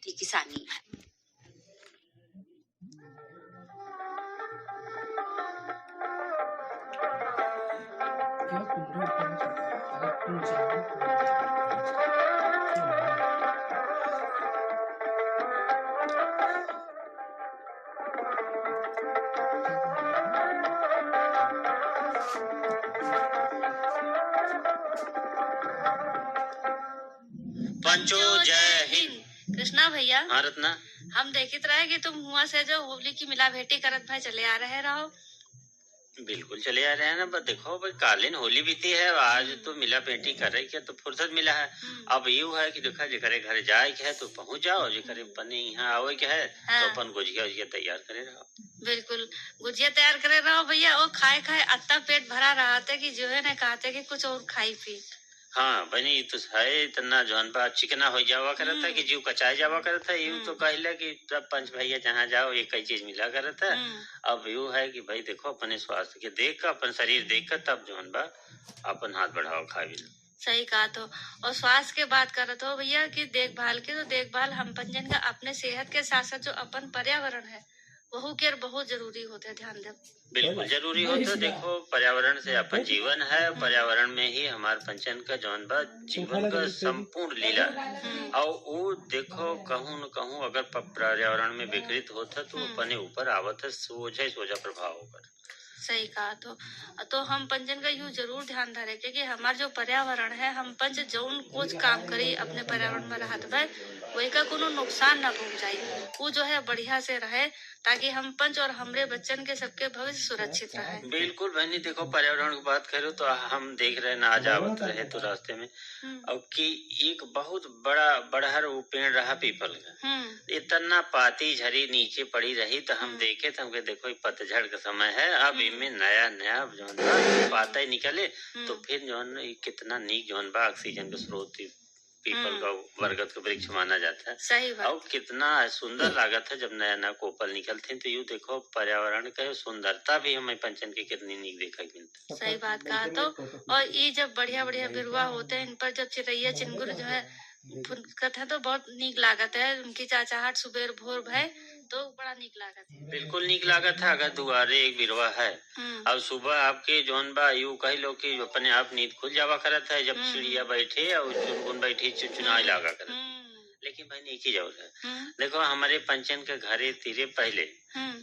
खेती किसानी है। पंचो जय हिंद। कृष्णा भैया, हाँ रत्ना, हम देखित रहे कि तुम हुआ से जो होली की मिला भेटी करत भाई चले आ रहो। बिल्कुल चले आ रहे हैं ना। बस देखो भाई, कालीन होली बीती है, आज तो मिला पेंटी कर रही है तो फुर्सत मिला है। अब यू है कि देखा जेकरे घर जाए के है तो पहुंच जाओ, जेकरे अपने यहाँ आवे के है तो अपन गुजिया उजिया तैयार करे रहो। बिल्कुल गुजिया तैयार करे रहो भैया। और खाए खाए अत्ता पेट भरा रहा था कि जो है ना कहते कि कुछ और खाई पी। हाँ बनी तो है इतना जौन बा चिकना हो जावा करता है कि जीव कचाए जावा करता है। यूं तो कहला कि सब पंच भैया जहाँ जाओ एक ही चीज मिला करता है। अब यू है कि भाई देखो अपने स्वास्थ्य के देख कर, अपन शरीर देख कर तब जौन बा अपन हाथ बढ़ाओ खा भी। सही कहा। तो और स्वास्थ्य के बात करत हो भैया कि देखभाल के, तो देखभाल हम पंजन का अपने सेहत के साथ साथ जो अपन पर्यावरण है वहू के बहुत जरूरी होते हैं, ध्यान दे। बिल्कुल जरूरी होता है। देखो पर्यावरण से अपन जीवन है, पर्यावरण में ही हमार पंचन का जौन बा जीवन का संपूर्ण लीला है। और वो देखो कहूँ न कहूँ अगर पर्यावरण में विकृत होता तो अपने ऊपर आवत है सोझा सोझा प्रभाव होकर। सही कहा। तो हम पंचन का यूँ जरूर ध्यान धरे कि हमारा जो पर्यावरण है, हम पंच जौन कुछ काम करी अपने पर्यावरण में रहत भाई वही का कोनो नुकसान ना पहुंच जाए, वो जो है बढ़िया से रहे ताकि हम पंच और हमरे बच्चन के सबके भविष्य सुरक्षित रहे। बिल्कुल बहनी, देखो पर्यावरण की बात करो तो हम देख रहे ना आज आवत रहे तो रास्ते में और कि एक बहुत बड़ा बड़हर वो पेड़ रहा पीपल का, इतना पाती झरी नीचे पड़ी रही तो हम देखे तो हमके देखो पतझड़ का समय है, अब इनमें नया नया जौन बा पाता ही निकले तो फिर जौन कितना नीक जौन बा ऑक्सीजन का स्रोत पीपल का बरगद का वृक्ष माना जाता है। सही बात। और कितना सुंदर लागत है जब नया नया कोपल निकलते हैं तो यू देखो पर्यावरण का सुंदरता भी हमें पंचन के कितनी नीक देखा मिलता। सही बात कहा। तो और ये जब बढ़िया बढ़िया बिरुआ होते हैं इन पर जब चिड़ैया चिंगुर जो है फुनकत है तो बहुत नीक लागत है। उनकी चाचाहट सुबेर भोर भय तो बड़ा नीक लागत है। बिल्कुल नीक लागत है। अगर दुआरे एक बिरवा है और सुबह आपके जौन बा यू कह लो कि अपने आप नींद खुल जावा करत है जब चिड़िया बैठे और चुनगुन बैठी चुनाई लागा करत। लेकिन भाई एक चीज और है, देखो हमारे पंचन के घरे तीरे पहले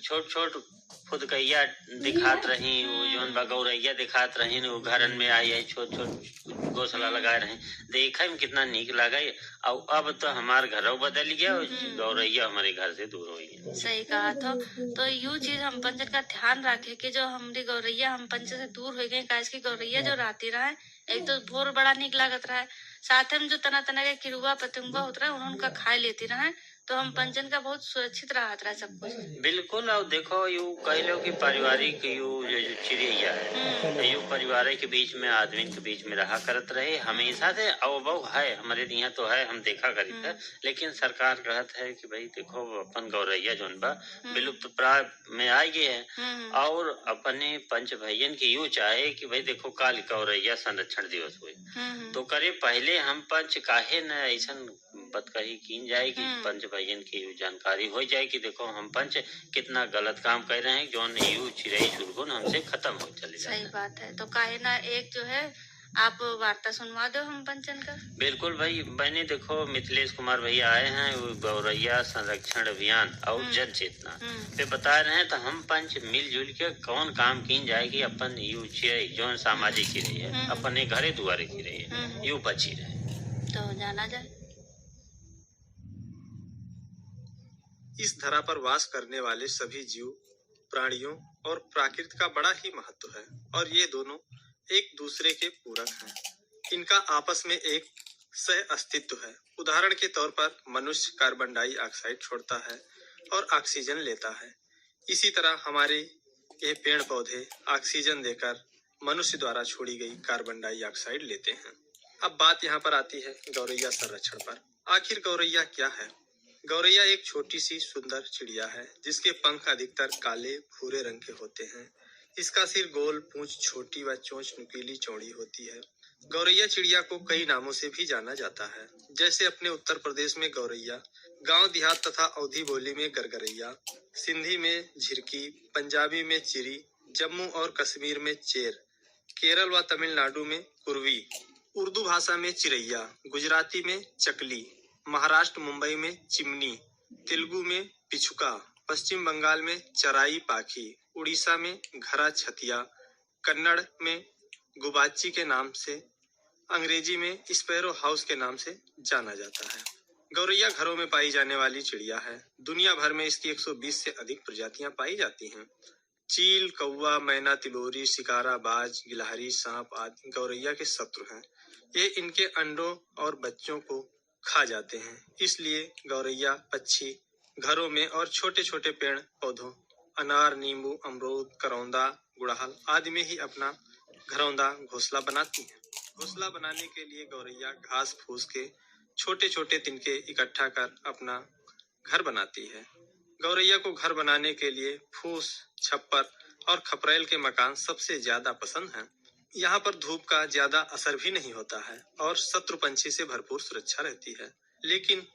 छोट छोट फुदकैया दिखात रही, वो जौन बा गौरैया दिखात रही, वो घरन में आई है छोट छोट घोसला लगाए रहे, देखा में कितना नीक लगा। और अब तो हमार घरों बदल गया और गौरैया हमारे घर से दूर हो गई। सही कहा। तो यू चीज हम पंचन का ध्यान रखे कि जो हमारी गौरैया हम पंच से दूर हो गए, काहे की गौरैया जो राती रहा है एक तो भोर बड़ा नीक लागत रहा है, साथ में जो तना तना के किरुआ पतंगा होता है उनका खा लेती रहा है तो हम पंचन का बहुत सुरक्षित रहत रहा सब कुछ। बिल्कुल। और देखो यू कह लो कि पारिवारिक यू जो चिड़िया है यू परिवार के बीच में आदमी के बीच में रहा करत रहे हमेशा से। अब है हमारे यहाँ तो है, हम देखा करी था, लेकिन सरकार कहत है कि भाई देखो अपन गौरैया जौन बा विलुप्त प्राय में आ गए है और अपने पंच भैयन की यू चाहे कि भाई देखो काल गौरैया संरक्षण दिवस हुए तो करे पहले हम पंच काहे न ऐसा बत कही कीन जाए कि पंच भैयन की जानकारी हो जाए कि देखो हम पंच कितना गलत काम कर रहे हैं जौन यू चिड़ै चुनगुन हमसे खत्म हो चले जाए। सही बात है। तो काहे ना एक जो है आप वार्ता सुनवा दो हम पंचन का। बिल्कुल भाई बहनी, देखो मिथिलेश कुमार भैया आए हैं गौरैया संरक्षण अभियान और जन चेतना पे बता रहे हैं तो हम पंच मिलजुल के कौन काम कीन जाए कि अपन यू चिड़ै जौन सामाजिक चिड़ै है अपने घरे दुआरे चिड़ै है यू बची रहे। तो जाना जाए। इस धरा पर वास करने वाले सभी जीव प्राणियों और प्राकृतिक का बड़ा ही महत्व है और ये दोनों एक दूसरे के पूरक हैं। इनका आपस में एक सह अस्तित्व है। उदाहरण के तौर पर मनुष्य कार्बन डाइऑक्साइड छोड़ता है और ऑक्सीजन लेता है। इसी तरह हमारे ये पेड़ पौधे ऑक्सीजन देकर मनुष्य द्वारा छोड़ी गई कार्बन डाइऑक्साइड लेते हैं। अब बात यहाँ पर आती है गौरैया संरक्षण पर। आखिर गौरैया क्या है? गौरैया एक छोटी सी सुंदर चिड़िया है जिसके पंख अधिकतर काले भूरे रंग के होते हैं। इसका सिर गोल, पूंछ छोटी व चोंच नुकीली चौड़ी होती है। गौरैया चिड़िया को कई नामों से भी जाना जाता है, जैसे अपने उत्तर प्रदेश में गौरैया, गांव देहात तथा अवधी बोली में गरगरैया, सिंधी में झिरकी, पंजाबी में चिरी, जम्मू और कश्मीर में चेर, केरल व तमिलनाडु में कुर्वी, उर्दू भाषा में चिरैया, गुजराती में चकली, महाराष्ट्र मुंबई में चिमनी, तेलुगु में पिछुका, पश्चिम बंगाल में चराई पाखी, उड़ीसा में घरा छतिया, कन्नड़ में गुबाची के नाम से, अंग्रेजी में स्पैरो हाउस के नाम से जाना जाता है। गौरैया घरों में पाई जाने वाली चिड़िया है। दुनिया भर में इसकी 120 से अधिक प्रजातियां पाई जाती हैं। चील, कौवा, मैना, तिलोरी, शिकारा, बाज, गिलहरी, सांप आदि गौरैया के शत्रु हैं। ये इनके अंडों और बच्चों को खा जाते हैं। इसलिए गौरैया पक्षी घरों में और छोटे छोटे पेड़ पौधों अनार, नींबू, अमरूद, करौंदा, गुड़हल आदि में ही अपना घरौंदा घोंसला बनाती हैं। घोंसला बनाने के लिए गौरैया घास फूस के छोटे छोटे तिनके इकट्ठा कर अपना घर बनाती है। गौरैया को घर बनाने के लिए फूस, छप्पर और खपरेल के मकान सबसे ज्यादा पसंद हैं। यहाँ पर धूप का ज्यादा असर भी नहीं होता है और शत्रु पंछी से भरपूर सुरक्षा रहती है। लेकिन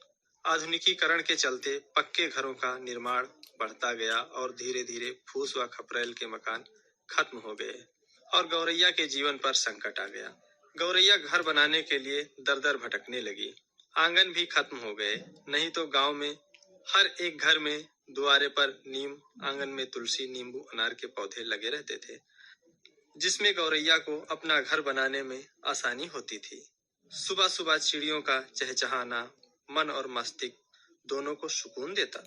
आधुनिकीकरण के चलते पक्के घरों का निर्माण बढ़ता गया और धीरे धीरे फूस व खपरेल के मकान खत्म हो गए और गौरैया के जीवन पर संकट आ गया। गौरैया घर बनाने के लिए दर दर भटकने लगी। आंगन भी खत्म हो गए। नहीं तो गांव में हर एक घर में द्वारे पर नीम, आंगन में तुलसी, नींबू, अनार के पौधे लगे रहते थे, जिसमें गौरैया को अपना घर बनाने में आसानी होती थी। सुबह सुबह चिड़ियों का चहचहाना मन और मस्तिष्क दोनों को सुकून देता।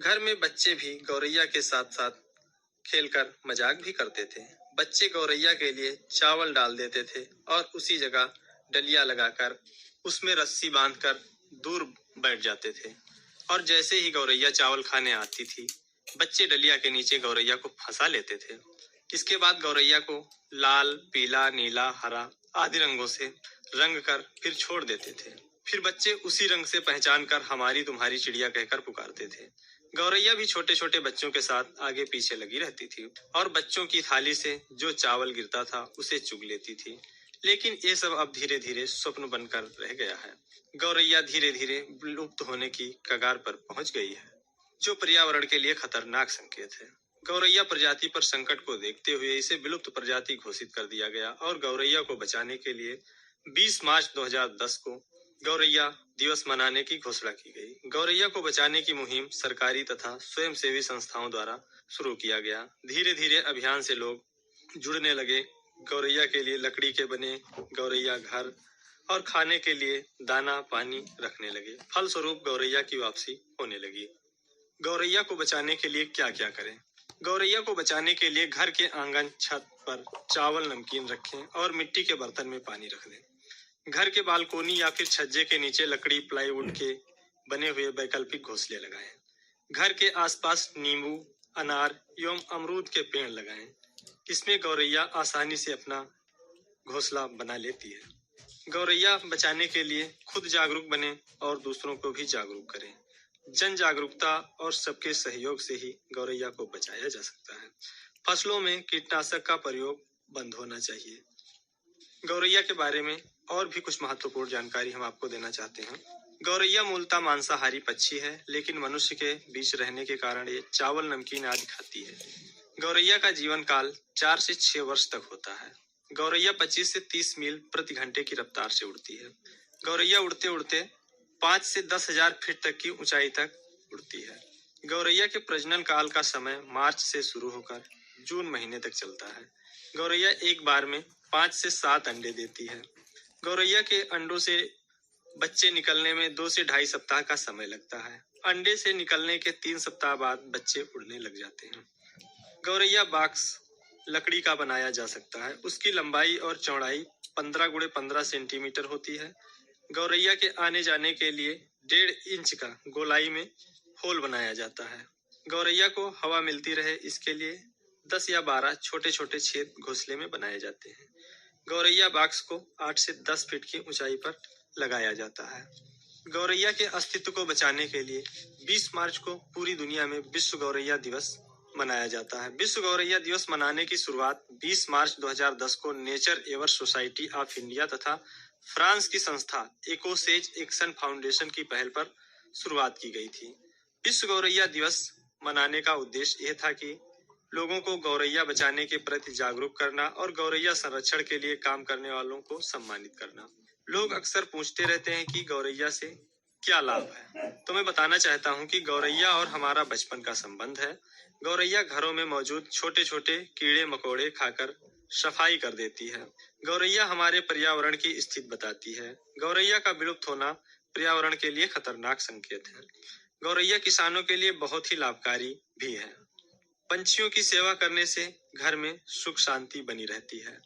घर में बच्चे भी गौरैया के साथ साथ खेलकर मजाक भी करते थे। बच्चे गौरैया के लिए चावल डाल देते थे और उसी जगह डलिया लगाकर उसमें रस्सी बांधकर दूर बैठ जाते थे और जैसे ही गौरैया चावल खाने आती थी, बच्चे डलिया के नीचे गौरैया को फंसा लेते थे। इसके बाद गौरैया को लाल, पीला, नीला, हरा आदि रंगों से रंग कर फिर छोड़ देते थे। फिर बच्चे उसी रंग से पहचान कर हमारी तुम्हारी चिड़िया कहकर पुकारते थे। गौरैया भी छोटे छोटे बच्चों के साथ आगे पीछे लगी रहती थी और बच्चों की थाली से जो चावल गिरता था उसे चुग लेती थी। लेकिन ये सब अब धीरे धीरे स्वप्न बनकर रह गया है। गौरैया धीरे धीरे विलुप्त होने की कगार पर पहुंच गई है, जो पर्यावरण के लिए खतरनाक संकेत है। गौरैया प्रजाति पर संकट को देखते हुए इसे विलुप्त प्रजाति घोषित कर दिया गया और गौरैया को बचाने के लिए 20 मार्च 2010 को गौरैया दिवस मनाने की घोषणा की गई। गौरैया को बचाने की मुहिम सरकारी तथा स्वयंसेवी संस्थाओं द्वारा शुरू किया गया। धीरे धीरे अभियान से लोग जुड़ने लगे। गौरैया के लिए लकड़ी के बने गौरैया घर और खाने के लिए दाना पानी रखने लगे। फलस्वरूप गौरैया की वापसी होने लगी। गौरैया को बचाने के लिए क्या क्या करें? गौरैया को बचाने के लिए घर के आंगन, छत पर चावल, नमकीन रखें और मिट्टी के बर्तन में पानी रख दें। घर के बालकोनी या फिर छज्जे के नीचे लकड़ी, प्लाईवुड के बने हुए वैकल्पिक घोंसले लगाएं। घर के आसपास नींबू, अनार एवं अमरूद के पेड़ लगाएं। इसमें गौरैया आसानी से अपना घोंसला बना लेती है। गौरैया बचाने के लिए खुद जागरूक बने और दूसरों को भी जागरूक करें। जन जागरूकता और सबके सहयोग से ही गौरैया को बचाया जा सकता है। फसलों में कीटनाशक का प्रयोग बंद होना चाहिए। गौरैया के बारे में और भी कुछ महत्वपूर्ण जानकारी हम आपको देना चाहते हैं। गौरैया मूलतः मांसाहारी पक्षी है, लेकिन मनुष्य के बीच रहने के कारण ये चावल, नमकीन आदि खाती है। गौरैया का जीवन काल 4 से 6 वर्ष तक होता है। गौरैया 25 से 30 मील प्रति घंटे की रफ्तार से उड़ती है। गौरैया उड़ते उड़ते 5 से 10,000 फीट तक की ऊंचाई तक उड़ती है। गौरैया के प्रजनन काल का समय मार्च से शुरू होकर जून महीने तक चलता है। गौरैया एक बार में 5 से 7 अंडे देती है। गौरैया के अंडों से बच्चे निकलने में 2 से 2.5 सप्ताह का समय लगता है। अंडे से निकलने के 3 सप्ताह बाद बच्चे उड़ने लग जाते हैं। गौरैया बॉक्स लकड़ी का बनाया जा सकता है। उसकी लंबाई और चौड़ाई 15 गुणे 15 सेंटीमीटर होती है। गौरैया के आने जाने के लिए 1.5 इंच का गोलाई में होल बनाया जाता है। गौरैया को हवा मिलती रहे, इसके लिए 10 या 12 छोटे छोटे छेद घोंसले में बनाए जाते हैं। गौरैया बॉक्स को 8 से 10 फीट की ऊंचाई पर लगाया जाता है। गौरैया के अस्तित्व को बचाने के लिए 20 मार्च को पूरी दुनिया में विश्व गौरैया दिवस मनाया जाता है। विश्व गौरैया दिवस मनाने की शुरुआत 20 मार्च 2010 को nature ever society of India तथा फ्रांस की संस्था इकोसेज एक्शन फाउंडेशन की पहल पर शुरुआत की गई थी। विश्व गौरैया दिवस मनाने का उद्देश्य यह था कि लोगों को गौरैया बचाने के प्रति जागरूक करना और गौरैया संरक्षण के लिए काम करने वालों को सम्मानित करना। लोग अक्सर पूछते रहते हैं कि गौरैया से क्या लाभ है, तो मैं बताना चाहता हूं कि गौरैया और हमारा बचपन का संबंध है। गौरैया घरों में मौजूद छोटे छोटे कीड़े मकोड़े खाकर सफाई कर देती है। गौरैया हमारे पर्यावरण की स्थिति बताती है। गौरैया का विलुप्त होना पर्यावरण के लिए खतरनाक संकेत है। गौरैया किसानों के लिए बहुत ही लाभकारी भी है। पंछियों की सेवा करने से घर में सुख शांति बनी रहती है।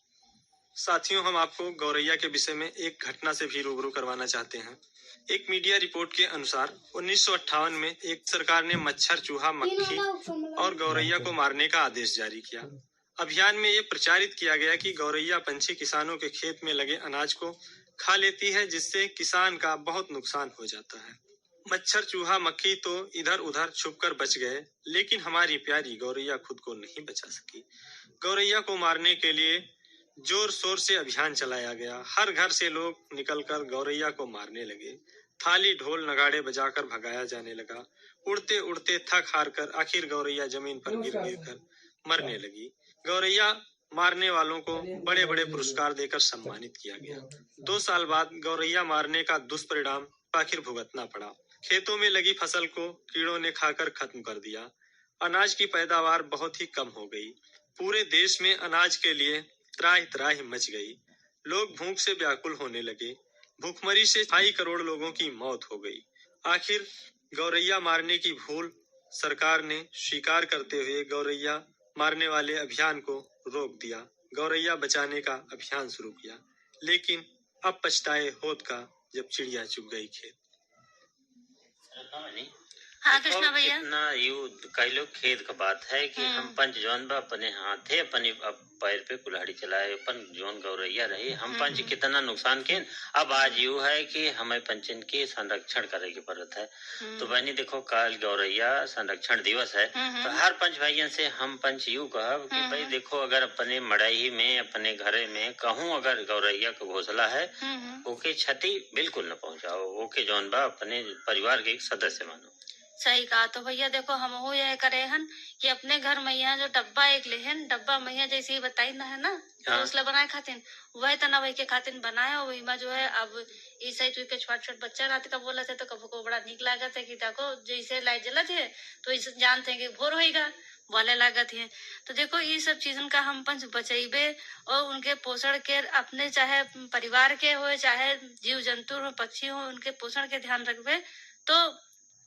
साथियों, हम आपको गौरैया के विषय में एक घटना से भी रूबरू करवाना चाहते हैं। एक मीडिया रिपोर्ट के अनुसार 1958 में एक सरकार ने मच्छर, चूहा, मक्खी और गौरैया को मारने का आदेश जारी किया। अभियान में ये प्रचारित किया गया कि गौरैया पंछी किसानों के खेत में लगे अनाज को खा लेती है, जिससे किसान का बहुत नुकसान हो जाता है। मच्छर, चूहा, मक्खी तो इधर उधर छुपकर बच गए, लेकिन हमारी प्यारी गौरैया खुद को नहीं बचा सकी। गौरैया को मारने के लिए जोर शोर से अभियान चलाया गया। हर घर से लोग निकलकर गौरैया को मारने लगे। थाली, ढोल, नगाड़े बजाकर भगाया जाने लगा। उड़ते उड़ते थक हार कर आखिर गौरैया जमीन पर गिर गिर कर मरने लगी। गौरैया मारने वालों को बड़े बड़े पुरस्कार देकर सम्मानित किया गया। 2 साल बाद गौरैया मारने का दुष्परिणाम आखिर भुगतना पड़ा। खेतों में लगी फसल को कीड़ों ने खाकर खत्म कर दिया। अनाज की पैदावार बहुत ही कम हो गई। पूरे देश में अनाज के लिए त्राहि त्राहि मच गई। लोग भूख से व्याकुल होने लगे। भूखमरी से 2.5 करोड़ लोगों की मौत हो गई। आखिर गौरैया मारने की भूल सरकार ने स्वीकार करते हुए गौरैया मारने वाले अभियान को रोक दिया। गौरैया बचाने का अभियान शुरू किया, लेकिन अब पछताए होत का जब चिड़िया चुग गई खेत। हाँ कृष्णा भैया, कितना यू कई लोग खेद का बात है कि हम पंच जौन बा अपने हाथे अपने पैर पे कुल्हाड़ी चलाए अपन जौन गौरैया रही हम पंच कितना नुकसान के। अब आज यू है कि हमें पंचन की संरक्षण करे की जरूरत है। तो बहनी देखो, कल गौरैया संरक्षण दिवस है, तो हर पंच भाइयों से हम पंच यू कहब कि भाई देखो, अगर अपने मड़ई में अपने घरे में कहूँ अगर गौरैया का घोंसला है, ओके क्षति बिल्कुल न पहुंचाओ। ओके जौन बा अपने परिवार के एक सदस्य मानो। सही कहा। तो भैया देखो, हम वो यह करे हन कि अपने घर मैया जो डब्बा एक लेहन, डब्बा मैया जैसे ही बताई ना है ना, तो उसला बनाए खातिन वह तना वही के खातिन बनाए। और वही में जो है अब इस साइड के छोटे छोटे बच्चा रात का बोला थे, तो कभी को बड़ा निक लागत है कि देखो जैसे लाइट जलत है तो इस जानते हैं कि भोर होएगा वाले लागत है। तो देखो, ये सब चीजन का हम पंच बचेबे और उनके पोषण के अपने चाहे परिवार के हो चाहे जीव जंतु हो, पक्षी हो, उनके पोषण के ध्यान रखबे तो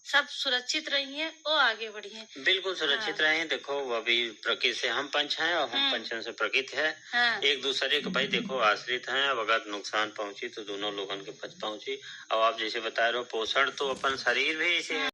सब सुरक्षित रहिए और आगे बढ़िए। बिल्कुल सुरक्षित रहे। देखो, अभी प्रकृति से हम पंच हैं और हम पंचन से प्रकृति है। एक दूसरे के भाई देखो आश्रित हैं। अब अगर नुकसान पहुंची तो दोनों लोगों के पंच पहुंची। अब आप जैसे बता रहे हो, पोषण तो अपन शरीर भी ऐसे